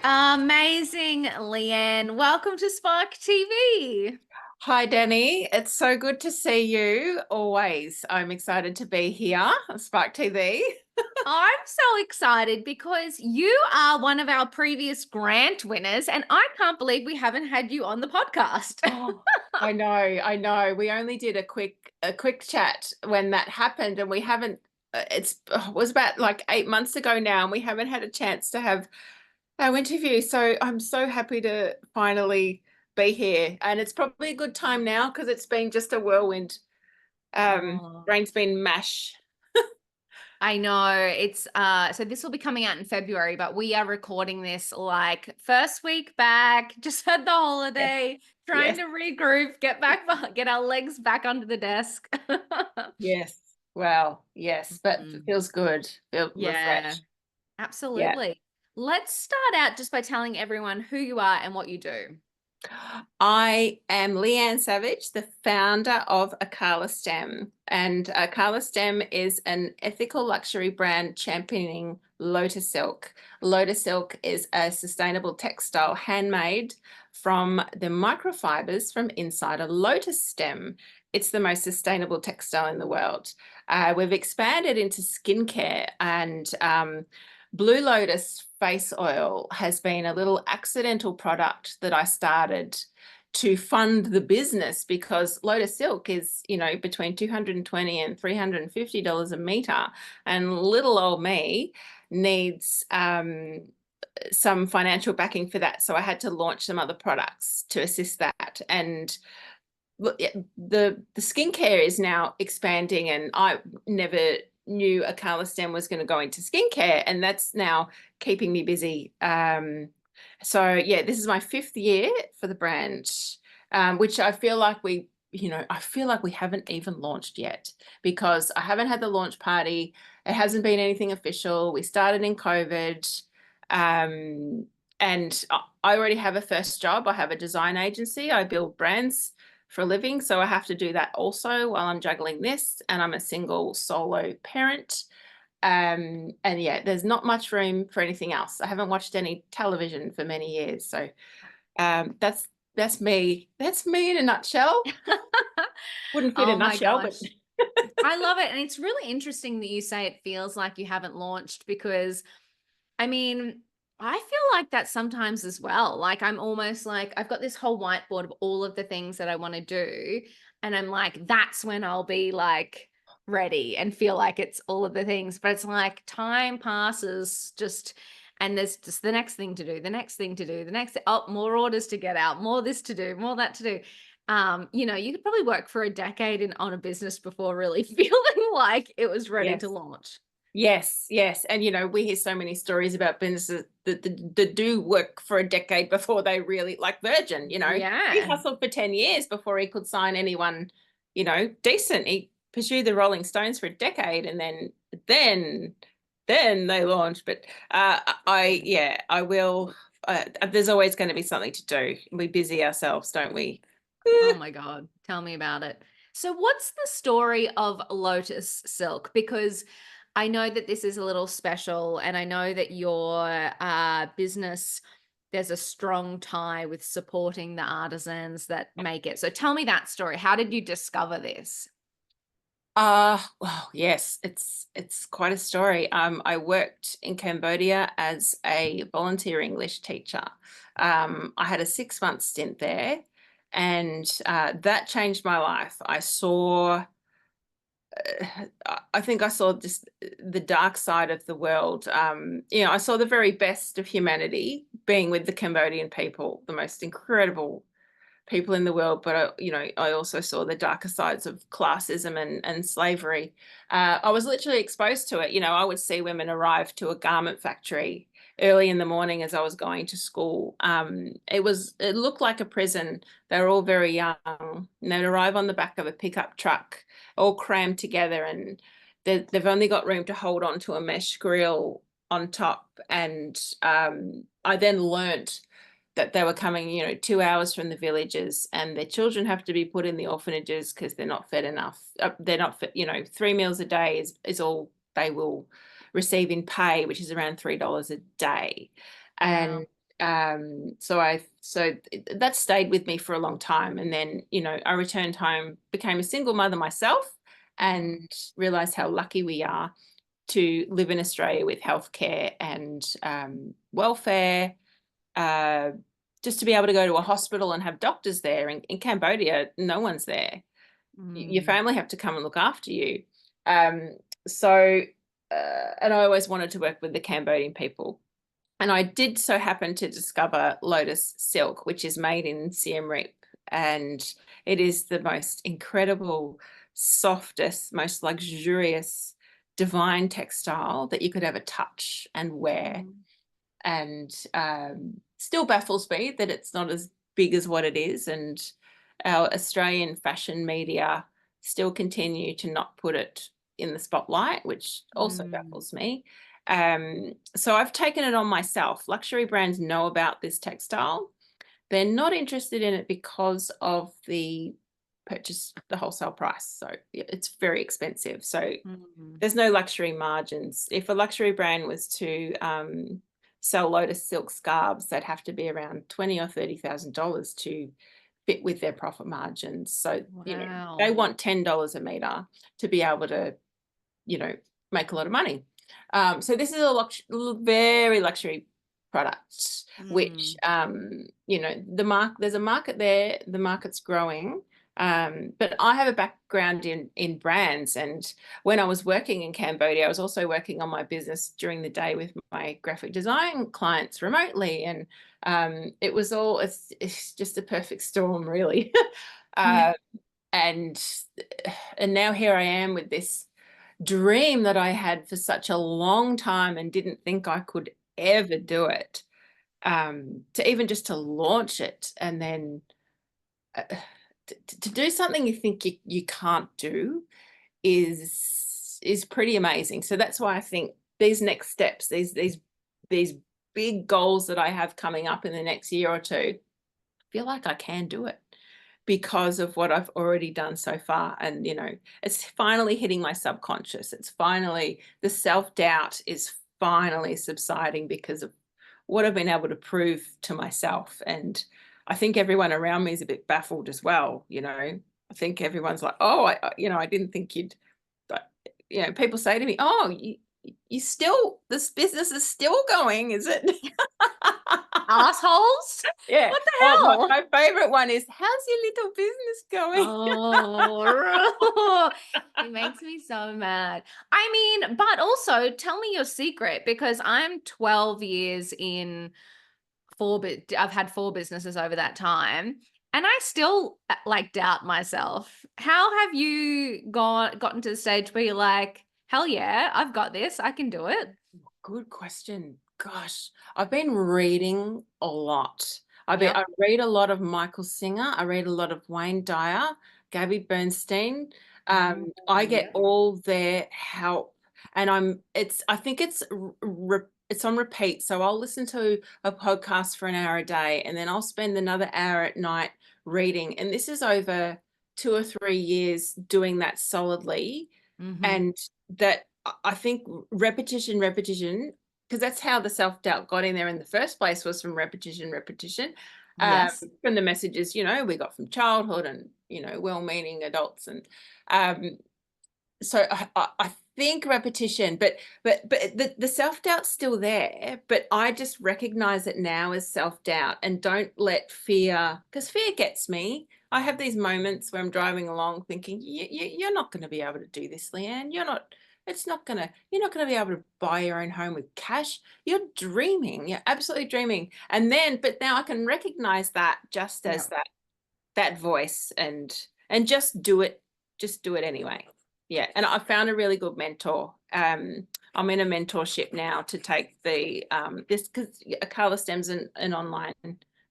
Amazing, Leanne. Welcome to Spark TV. Hi, Danny. It's so good to see you always. I'm excited to be here on Spark TV. I'm so excited because you are one of our previous grant winners, and I can't believe we haven't had you on the podcast. Oh, I know. We only did a quick chat when that happened, and we haven't. It was about like 8 months ago now, and we haven't had a chance to have our interview. So I'm so happy to finally be here, and it's probably a good time now because it's been just a whirlwind. Oh, Brain's been mash. I know it's so this will be coming out in February, but we are recording this like first week back, just had the Yes, holiday, trying yes. to regroup, get back, get our legs back under the desk. Yes. Well, yes, but it Mhm. feels good. Feel Yeah. refreshed. Yeah. Absolutely. Let's start out just by telling everyone who you are and what you do. I am Leanne Savage, the founder of Acala Stem. And Acala Stem is an ethical luxury brand championing Lotus Silk. Lotus Silk is a sustainable textile handmade from the microfibers from inside a lotus stem. It's the most sustainable textile in the world. We've expanded into skincare and Blue Lotus face oil has been a little accidental product that I started to fund the business because Lotus Silk is, between 220 and $350 a meter. And little old me needs some financial backing for that. So I had to launch some other products to assist that. And look, yeah, the skincare is now expanding, and I never knew Acala Stem was going to go into skincare, and that's now keeping me busy. So yeah, this is my fifth year for the brand, which I feel like I feel like we haven't even launched yet because I haven't had the launch party. It hasn't been anything official. We started in COVID. Um, and I already have a first job. I have a design agency. I build brands for a living. So I have to do that also while I'm juggling this. And I'm a single solo parent. And yeah, there's not much room for anything else. I haven't watched any television for many years. So that's me. That's me in a nutshell. Wouldn't fit a Oh my nutshell, but gosh. I love it. And it's really interesting that you say it feels like you haven't launched because, I mean, I feel like that sometimes as well. Like, I'm almost like I've got this whole whiteboard of all of the things that I want to do. And I'm like, that's when I'll be like ready and feel like it's all of the things. But it's like time passes just, and there's just the next thing to do, the next thing to do, the next, oh, more orders to get out, more this to do, more that to do. You could probably work for a decade on a business before really feeling like it was ready to yes. launch. Yes, yes. And we hear so many stories about businesses that do work for a decade before they really, like Virgin, he Yeah. hustled for 10 years before he could sign anyone, decent. He pursued the Rolling Stones for a decade, and then then they launched. But I will. There's always going to be something to do. We busy ourselves, don't we? Oh my God. Tell me about it. So, what's the story of Lotus Silk? Because I know that this is a little special, and I know that your business, there's a strong tie with supporting the artisans that make it. So, tell me that story. How did you discover this? Well, yes, it's quite a story. I worked in Cambodia as a volunteer English teacher. I had a 6 month stint there, and that changed my life. I think I saw just the dark side of the world. I saw the very best of humanity being with the Cambodian people, the most incredible people in the world, but I also saw the darker sides of classism and slavery. I was literally exposed to it. I would see women arrive to a garment factory early in the morning as I was going to school. It looked like a prison. They were all very young, and they'd arrive on the back of a pickup truck, all crammed together, and they've only got room to hold on to a mesh grill on top. And I then learnt that they were coming, 2 hours from the villages, and their children have to be put in the orphanages because they're not fed enough. They're not fed, 3 meals a day is all they will receive in pay, which is around $3 a day. And Wow. That stayed with me for a long time. And then, I returned home, became a single mother myself, Mm, and realized how lucky we are to live in Australia with healthcare and welfare, uh, just to be able to go to a hospital and have doctors there. In Cambodia, no one's there. Your mm, family have to come and look after you. Um, so, and I always wanted to work with the Cambodian people. And I did so happen to discover Lotus Silk, which is made in Siem Reap. And it is the most incredible, softest, most luxurious, divine textile that you could ever touch and wear. mm, And still baffles me that it's not as big as what it is. And our Australian fashion media still continue to not put it in the spotlight, which also mm, baffles me. So I've taken it on myself. Luxury brands know about this textile. They're not interested in it because of the wholesale price. So it's very expensive. So mm. there's no luxury margins. If a luxury brand was to sell Lotus silk scarves, they'd have to be around $20,000 or $30,000 to fit with their profit margins. So, they Wow. want $10 a meter to be able to, you know, make a lot of money. So this is a very luxury product, which, Mm, there's a market there, the market's growing. But I have a background in brands, and when I was working in Cambodia, I was also working on my business during the day with my graphic design clients remotely, and it's just a perfect storm, really. uh, and and now here I am with this dream that I had for such a long time and didn't think I could ever do it. To even just to launch it, and then uh, to do something you think you can't do is pretty amazing. So that's why I think these next steps, these big goals that I have coming up in the next year or two, feel like I can do it because of what I've already done so far. And, it's finally hitting my subconscious. It's finally, the self-doubt is finally subsiding because of what I've been able to prove to myself. And I think everyone around me is a bit baffled as well. I think everyone's like, oh, I didn't think you'd, but, people say to me, oh, you still, this business is still going, is it? Assholes? Yeah. What the Oh, hell? my favorite one is, how's your little business going? Oh, it makes me so mad. I mean, but also tell me your secret because I'm 12 years in I've had four businesses over that time, and I still like doubt myself. How have you gotten to the stage where you're like, hell yeah, I've got this, I can do it? Good question. Gosh, I've been reading a lot. I Yep. read a lot of Michael Singer. I read a lot of Wayne Dyer, Gabby Bernstein. Mm, I get yep. all their help, and I think it's on repeat. So I'll listen to a podcast for an hour a day, and then I'll spend another hour at night reading. And this is over 2 or 3 years doing that solidly. Mm-hmm. And that, I think, repetition, because that's how the self-doubt got in there in the first place, was from repetition, Yes. from the messages, we got from childhood and, well-meaning adults. And um, so I think repetition, but the self-doubt's still there, but I just recognize it now as self-doubt, and don't let fear, because fear gets me. I have these moments where I'm driving along thinking, you're not going to be able to do this, Leanne. You're not going to be able to buy your own home with cash. You're dreaming. You're absolutely dreaming. But now I can recognize that just as Yep. that voice, and just do it anyway. Yeah. And I found a really good mentor. I'm in a mentorship now to take this, because Acala Stem's an online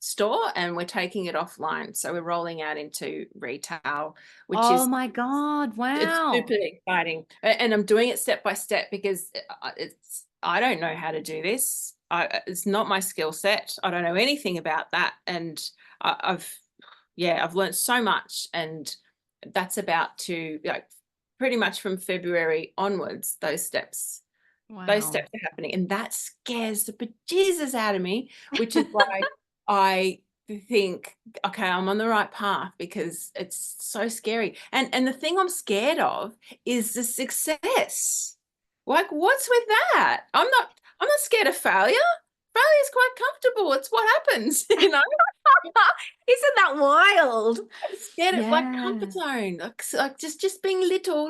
store, and we're taking it offline. So we're rolling out into retail, which Oh is, my God. it's super Wow. exciting. And I'm doing it step by step, because I don't know how to do this. It's not my skill set. I don't know anything about that. And I've learned so much, and that's about to, pretty much from February onwards, those steps Those Wow. steps are happening, and that scares the bejesus out of me, which is why I think, okay, I'm on the right path, because it's so scary. And the thing I'm scared of is the success. Like, what's with that? I'm not scared of failure. Failure is quite comfortable. It's what happens, you know. Isn't that wild? I'm scared of like Yeah. comfort zone, like just being little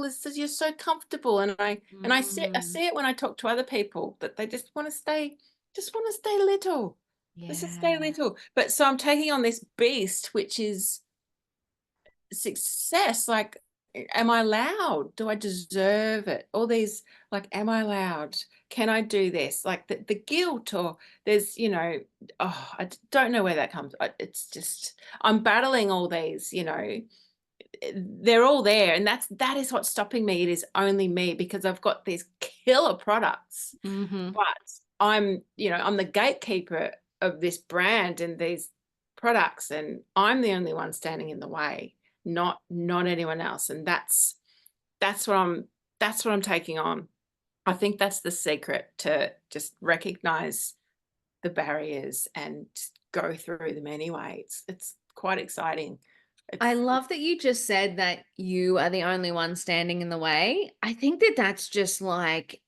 is just, you're so comfortable. And I see it when I talk to other people, that they just want to stay little. Let's just stay Yeah. little. But so I'm taking on this beast, which is success. Like, am I allowed? Do I deserve it? All these, like, am I allowed? Can I do this? Like the guilt, or there's, oh, don't know where that comes. It's just, I'm battling all these, they're all there. And that is what's stopping me. It is only me, because I've got these killer products, Hmm. but I'm the gatekeeper of this brand and these products, and I'm the only one standing in the way, not anyone else. And that's what I'm taking on. I think that's the secret, to just recognize the barriers and go through them anyway. It's quite exciting. I It's love that you just said that you are the only one standing in the way. I think that that's just like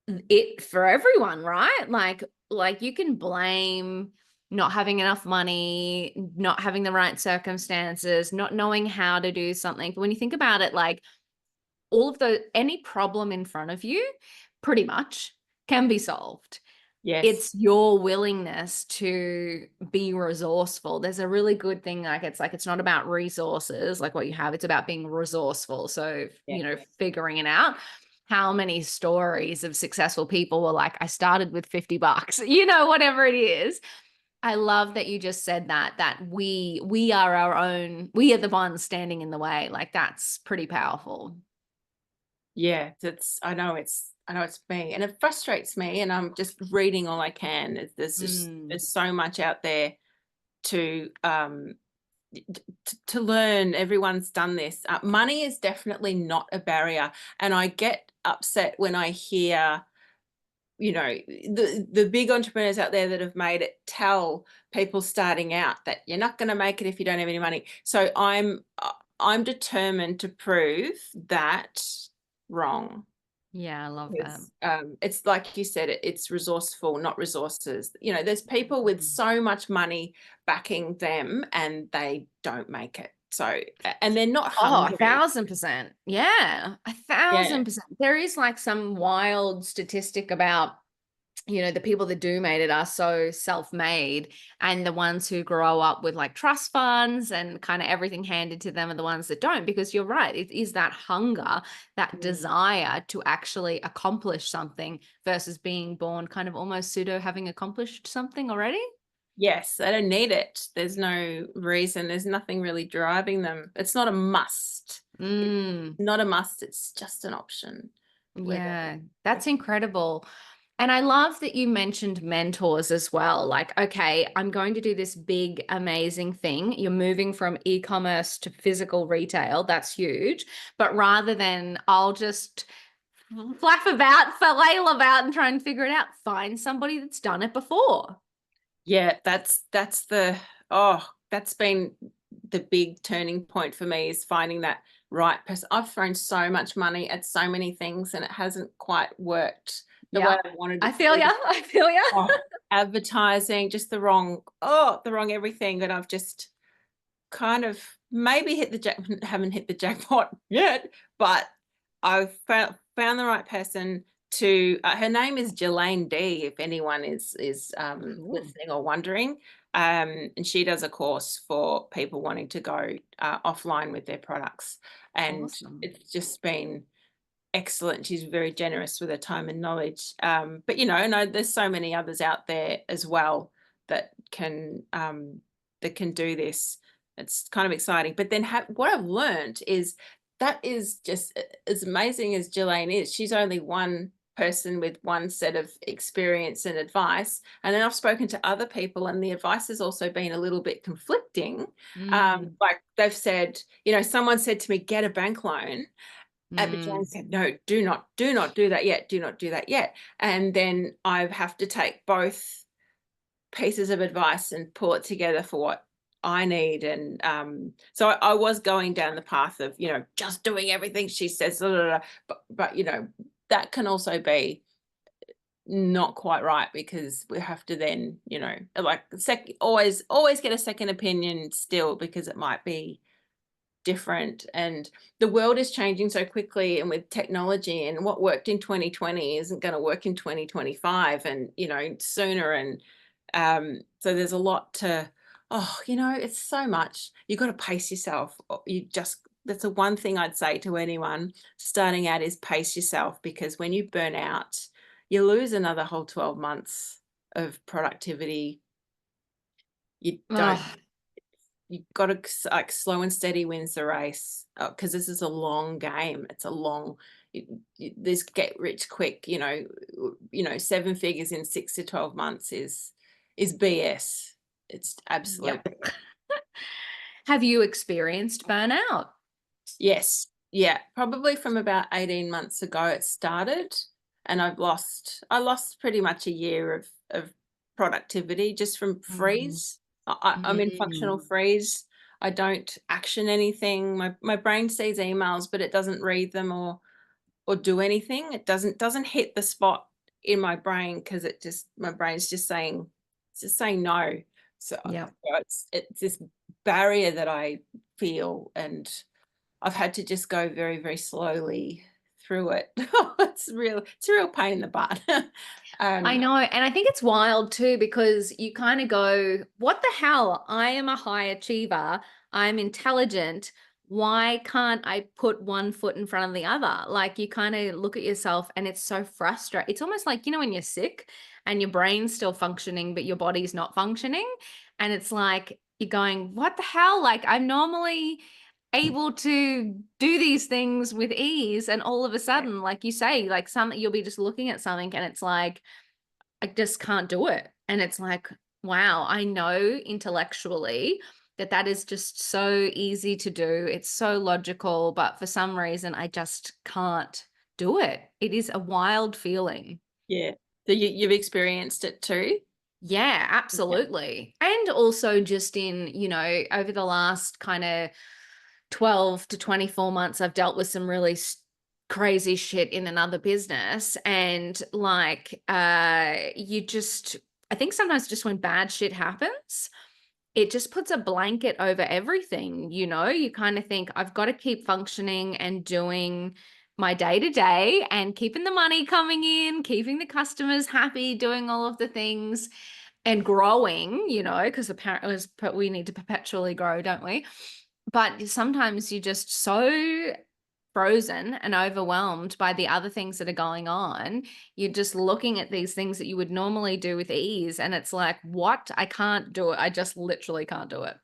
it for everyone, right? Like you can blame not having enough money, not having the right circumstances, not knowing how to do something. But when you think about it, like all of the any problem in front of you pretty much can be solved. Yes. It's your willingness to be resourceful. There's a really good thing, like it's not about resources like what you have, it's about being resourceful. So Yeah. figuring it out. How many stories of successful people were like, I started with $50, whatever it is. I love that you just said that we are our own, we are the ones standing in the way. Like that's pretty powerful. Yeah, I know it's me, and it frustrates me, and I'm just reading all I can. Mm. There's so much out there to to learn. Everyone's done this. Money is definitely not a barrier, and I get upset when I hear, the big entrepreneurs out there that have made it, tell people starting out that you're not going to make it if you don't have any money. So I'm determined to prove that wrong. Yeah, I love that. Because it's like you said, it's resourceful, not resources. There's people with so much money backing them, and they don't make it. So, and they're not Oh, a hungry. thousand percent. Yeah, a Yeah. thousand percent. There is like some wild statistic about, the people that do made it are so self-made, and the ones who grow up with like trust funds and kind of everything handed to them are the ones that don't, because you're right. It is that hunger, that Mm. desire to actually accomplish something versus being born kind of almost pseudo having accomplished something already. Yes, they don't need it. There's no reason. There's nothing really driving them. It's not a must. It's Mm. not a must. It's just an option. Whether Yeah, that's incredible. And I love that you mentioned mentors as well. Like, okay, I'm going to do this big, amazing thing. You're moving from e-commerce to physical retail. That's huge. But rather than I'll just flaff about, flail about and try and figure it out, find somebody that's done it before. Yeah, that's been the big turning point for me, is finding that right person. I've thrown so much money at so many things, and it hasn't quite worked the way Yeah. I wanted I it feel to. ya. I feel ya. Oh, advertising, just the wrong everything. That I've just kind of maybe haven't hit the jackpot yet, but I've found the right person to. Her name is Jelaine D. If anyone is Cool. listening or wondering, and she does a course for people wanting to go offline with their products, and Awesome. it's just been excellent. She's very generous with her time and knowledge. But no, there's so many others out there as well that can do this. It's kind of exciting. But then what I've learned is that is just as amazing as Jelaine is. She's only one person with one set of experience and advice. And then I've spoken to other people, and the advice has also been a little bit conflicting. Mm. Like they've said, someone said to me, get a bank loan. Jane Mm. said, no, do not do that yet. Do not do that yet. And then I have to take both pieces of advice and pull it together for what I need. And so I was going down the path of, just doing everything she says, blah, blah, blah. But that can also be not quite right, because we have to then, like always get a second opinion still, because it might be different, and the world is changing so quickly, and with technology, and what worked in 2020 isn't going to work in 2025, and sooner. And so there's a lot to, it's so much. You got to pace yourself. That's the one thing I'd say to anyone starting out, is pace yourself, because when you burn out, you lose another whole 12 months of productivity. You don't Oh, you got to, like, slow and steady wins the race, because this is a long game. It's a long, this get rich quick, 7 figures in 6 to 12 months is BS. It's absolute. yep. Have you experienced burnout? Yes. Yeah. Probably from about 18 months ago it started, and I lost pretty much a year of productivity, just from Mm. freeze. I'm in functional Mm. freeze. I don't action anything. My brain sees emails, but it doesn't read them or do anything. It doesn't hit the spot in my brain, because my brain's just saying no. Yep. So it's this barrier that I feel, and I've had to just go very, very slowly through it. It's a real pain in the butt. I um, know. And I think it's wild too, because you kind of go, what the hell? I am a high achiever. I'm intelligent. Why can't I put one foot in front of the other? Like, you kind of look at yourself and it's so frustrating. It's almost like, when you're sick and your brain's still functioning, but your body's not functioning. And it's like, you're going, what the hell? Like, I'm normally able to do these things with ease. And all of a sudden, like you say, like you'll be just looking at something and it's like, I just can't do it. And it's like, wow, I know intellectually that that is just so easy to do. It's so logical, but for some reason, I just can't do it. It is a wild feeling. yeah. So you've experienced it too? Yeah, Yeah. absolutely. And also just in, over the last kind of 12 to 24 months, I've dealt with some really crazy shit in another business. And like, I think sometimes just when bad shit happens, it just puts a blanket over everything. You kind of think, I've got to keep functioning and doing my day to day and keeping the money coming in, keeping the customers happy, doing all of the things and growing, because apparently we need to perpetually grow, don't we? But sometimes you're just so frozen and overwhelmed by the other things that are going on. You're just looking at these things that you would normally do with ease. And it's like, what? I can't do it. I just literally can't do it.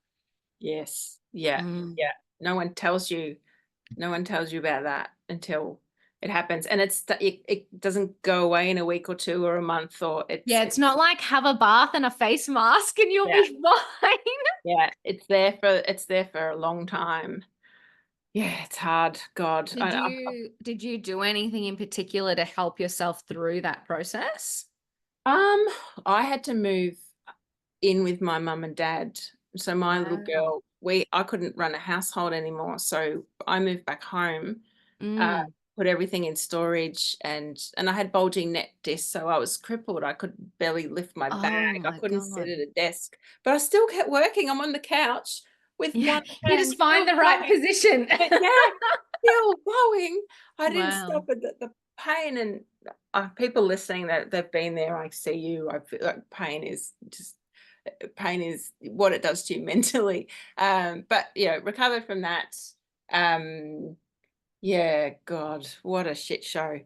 Yes. Yeah. Mm. Yeah. No one tells you. No one tells you about that until it happens, and it doesn't go away in a week or two or a month, or Yeah, it's not like have a bath and a face mask and you'll yeah, be fine. yeah. It's there for a long time. Yeah, it's hard. God, Did you do anything in particular to help yourself through that process? um, I had to move in with my mum and dad. So my little Wow. girl, I couldn't run a household anymore. So I moved back home, uh, Mm. put everything in storage, and I had bulging neck discs, so I was crippled. I could barely lift my bag. Oh I my couldn't sit God. at a desk, but I still kept working. I'm on the couch with Yeah, one you hand just find still the right going. position. But yeah, still going. I didn't stop Wow. at the pain, and people listening that they've been there, I see you. I feel like pain is what it does to you mentally. But recovered from that. Um, yeah, God, what a shit show.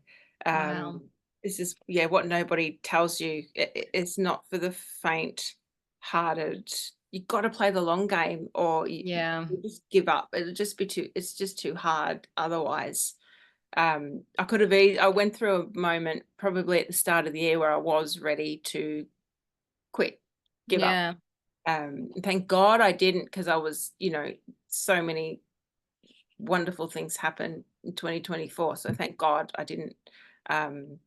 Wow. It's just, yeah, what nobody tells you. It's not for the faint-hearted. You got to play the long game, or Yeah. you just give up. It's just too hard otherwise. I went through a moment probably at the start of the year where I was ready to quit, give up. Yeah. Thank God I didn't, because I was, so many wonderful things happened in 2024. So thank God I didn't. Um,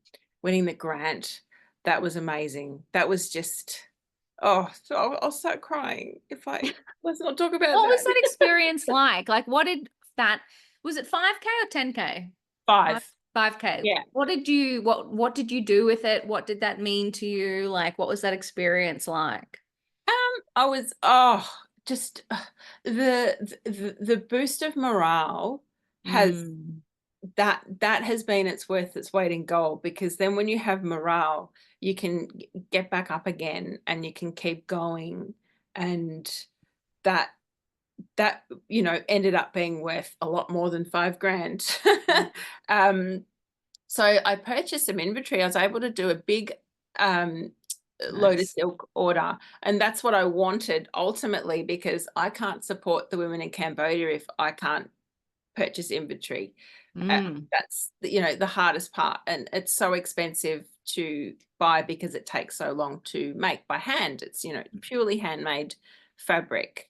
Winning the grant, that was amazing. That was just, oh, so I'll start crying if I let's not talk about What was that. that experience like? Like, what did that was it 5K or 10K? 5 5. 5K. Yeah. What did you do with it? What did that mean to you? Like, what was that experience like? I was just the boost of morale has Mm, that has been its weight in gold, because then when you have morale, you can get back up again and you can keep going, and that ended up being worth a lot more than 5 grand. mm, um so I purchased some inventory. I was able to do a big um, load of nice. silk order. And that's what I wanted ultimately, because I can't support the women in Cambodia if I can't purchase inventory. Mm, That's the hardest part. And it's so expensive to buy because it takes so long to make by hand. It's, purely handmade fabric.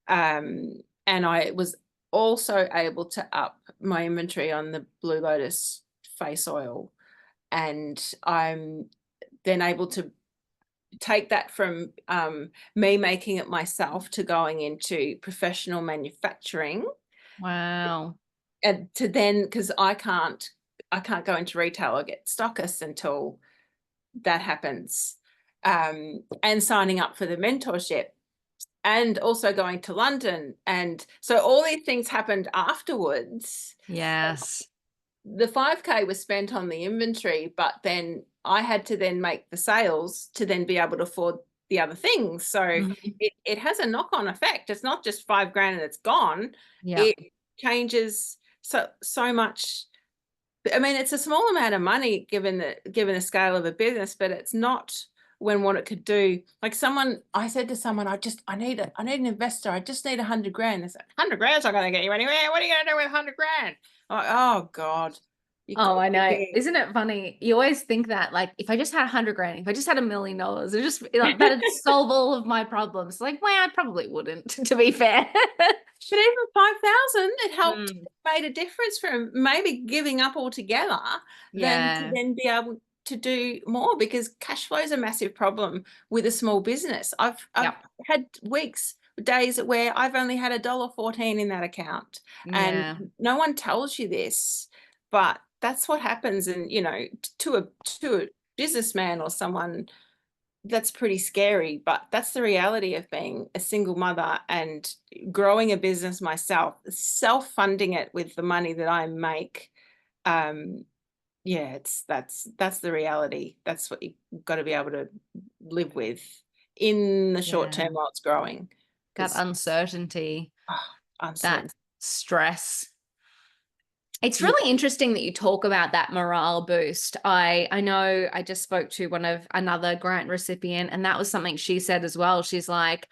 And I was also able to up my inventory on the Blue Lotus face oil, and I'm then able to take that from me making it myself to going into professional manufacturing, wow. and to then, because I can't go into retail or get stockists until that happens, and signing up for the mentorship, and also going to London. And so all these things happened afterwards. Yes. The 5K was spent on the inventory, but then I had to then make the sales to then be able to afford the other things. So Mhm. it has a knock-on effect. It's not just 5 grand and it's gone. Yeah. It changes so much. I mean, it's a small amount of money given the scale of a business, but it's not when what it could do. Like I said to someone, I need an investor. I just need 100 grand. They said, 100 grand's not going to get you anywhere. What are you going to do with 100 grand? I'm like, oh God, you Oh, got I me know. there. Isn't it funny? You always think that, like, if I just had 100 grand, if I just had $1 million, it just like, that'd solve all of my problems. Like, well, I probably wouldn't, to be fair. But even 5,000, it helped, Mm, made a difference for him, maybe giving up altogether, than to yeah. then be able to do more, because cash flow is a massive problem with a small business. I've Yep. had days where I've only had $1.14 in that account, and Yeah. no one tells you this, but that's what happens. And to a businessman or someone, that's pretty scary, but that's the reality of being a single mother and growing a business myself, self-funding it with the money that I make. Um, yeah, that's the reality. That's what you've got to be able to live with in the short Yeah. term while it's growing, That because uncertainty, that uncertain. stress. It's Yeah, really interesting that you talk about that morale boost. I know I just spoke to another grant recipient, and that was something she said as well. She's like,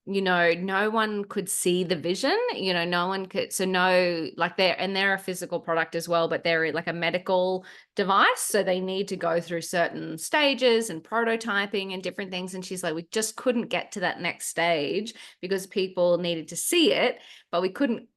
no one could see the vision, no one could. So no, like they're a physical product as well, but they're like a medical device. So they need to go through certain stages and prototyping and different things. And she's like, we just couldn't get to that next stage because people needed to see it, but we couldn't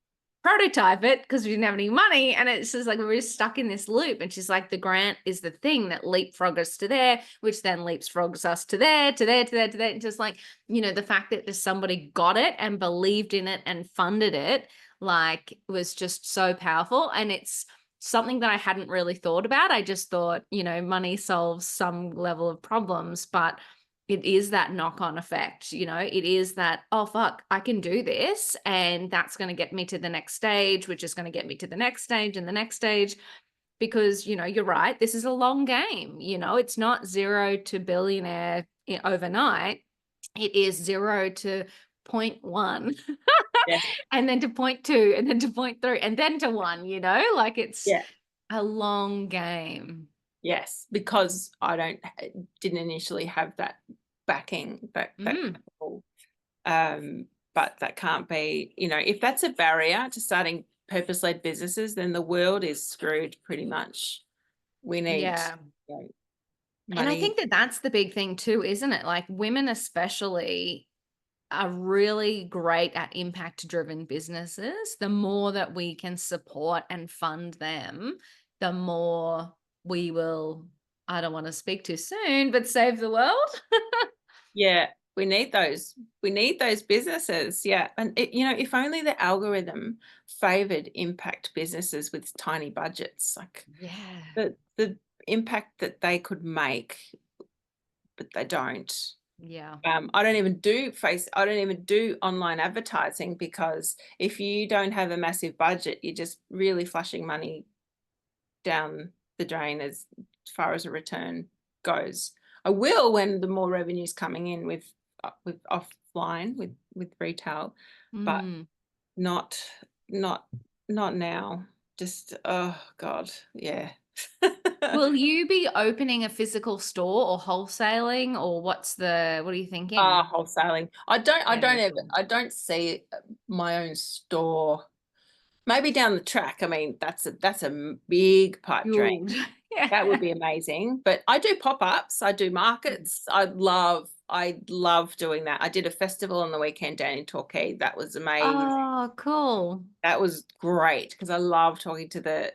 prototype it because we didn't have any money. And it's just like we were just stuck in this loop. And she's like, the grant is the thing that leapfrogs us to there, which then leapfrogs us to there, to there, to there, to there. And just like, the fact that just somebody got it and believed in it and funded it, like, was just so powerful. And it's something that I hadn't really thought about. I just thought, money solves some level of problems, but it is that knock-on effect. It is that, oh fuck, I can do this, and that's going to get me to the next stage, which is going to get me to the next stage and the next stage. Because you're right, this is a long game. It's not zero to billionaire overnight. It is 0 to point 1 yeah, and then to point 2 and then to point 3 and then to 1, like it's yeah. a long game. Yes, because didn't initially have that backing, that Mm, capital. But that can't be, if that's a barrier to starting purpose-led businesses, then the world is screwed pretty much. We need, yeah. you know, And I money. think that that's the big thing too, isn't it? Like women especially, are really great at impact driven businesses, the more that we can support and fund them, the more we will, I don't want to speak too soon, but save the world. Yeah, we need those. We need those businesses. Yeah. And if only the algorithm favored impact businesses with tiny budgets, like Yeah. the impact that they could make, but they don't. Yeah. I don't even do online advertising, because if you don't have a massive budget, you're just really flushing money down the drain as far as a return goes. I will when the more revenue's coming in with offline, with retail, but Mm. not not not now. Just, oh god, yeah. Will you be opening a physical store or wholesaling, or what are you Ah, thinking? wholesaling. Very cool. I don't see my own store. Maybe down the track. I mean, that's a big pipe dream. Huge. That would Yeah. be amazing. But I do pop-ups, I do Mhm. markets. I love doing that. I did a festival on the weekend down in Torquay. That was amazing. Oh, cool. That was great because I love talking to the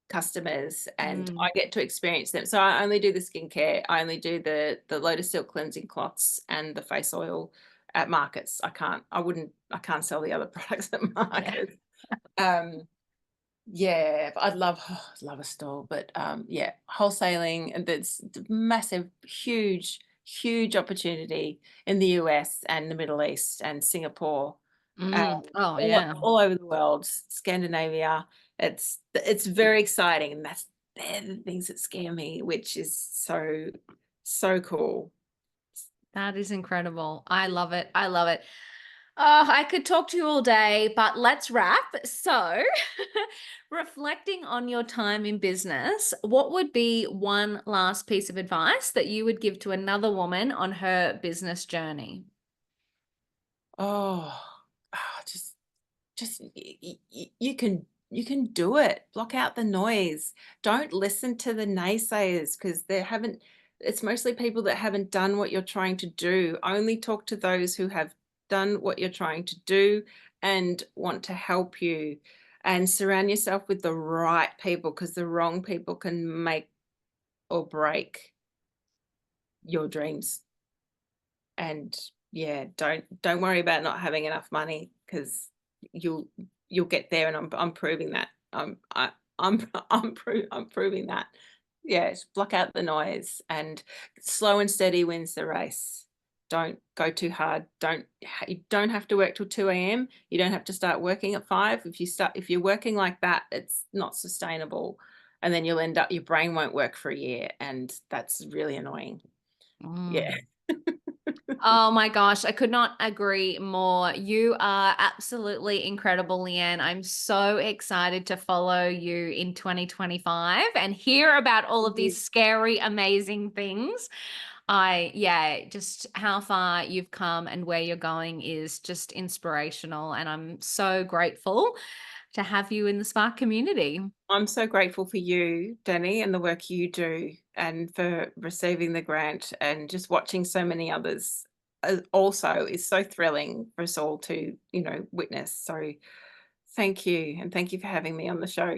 customers, and I Mm. get to experience them. So I only do the skincare. I only do the Lotus Silk cleansing cloths and the face oil at markets. I can't sell the other products at Yeah. markets. Um, Yeah, but I'd love a store, but, yeah, wholesaling, and there's massive, huge, huge opportunity in the US and the Middle East and Singapore, Mm. Oh, yeah. all over the world, Scandinavia. It's very exciting, and they're the things that scare me, which is so, so cool. That is incredible. I love it. I love it. Oh, I could talk to you all day, but let's wrap. So, reflecting on your time in business, what would be one last piece of advice that you would give to another woman on her business journey? Oh, just you can do it. Block out the noise. Don't listen to the naysayers, because they haven't it's mostly people that haven't done what you're trying to do. Only talk to those who have done what you're trying to do and want to help you, and surround yourself with the right people, because the wrong people can make or break your dreams. And yeah, don't worry about not having enough money, because you'll you'll get there, and I'm proving that. I'm proving that. Yeah, just block out the noise, and slow and steady wins the race. Don't go too hard. You don't have to work till 2 a.m. You don't have to start working at 5. If you're working like that, it's not sustainable. And then you'll end up your brain won't work for a year, and that's really annoying. Yeah. Mm. Oh my gosh, I could not agree more. You are absolutely incredible, Leanne. I'm so excited to follow you in 2025 and hear about all of these scary, amazing things. Yeah, just how far you've come and where you're going is just inspirational. And I'm so grateful to have you in the Spark community. I'm so grateful for you, Danny, and the work you do, and for receiving the grant, and just watching so many others also is so thrilling for us all to, witness. So thank you. And thank you for having me on the show.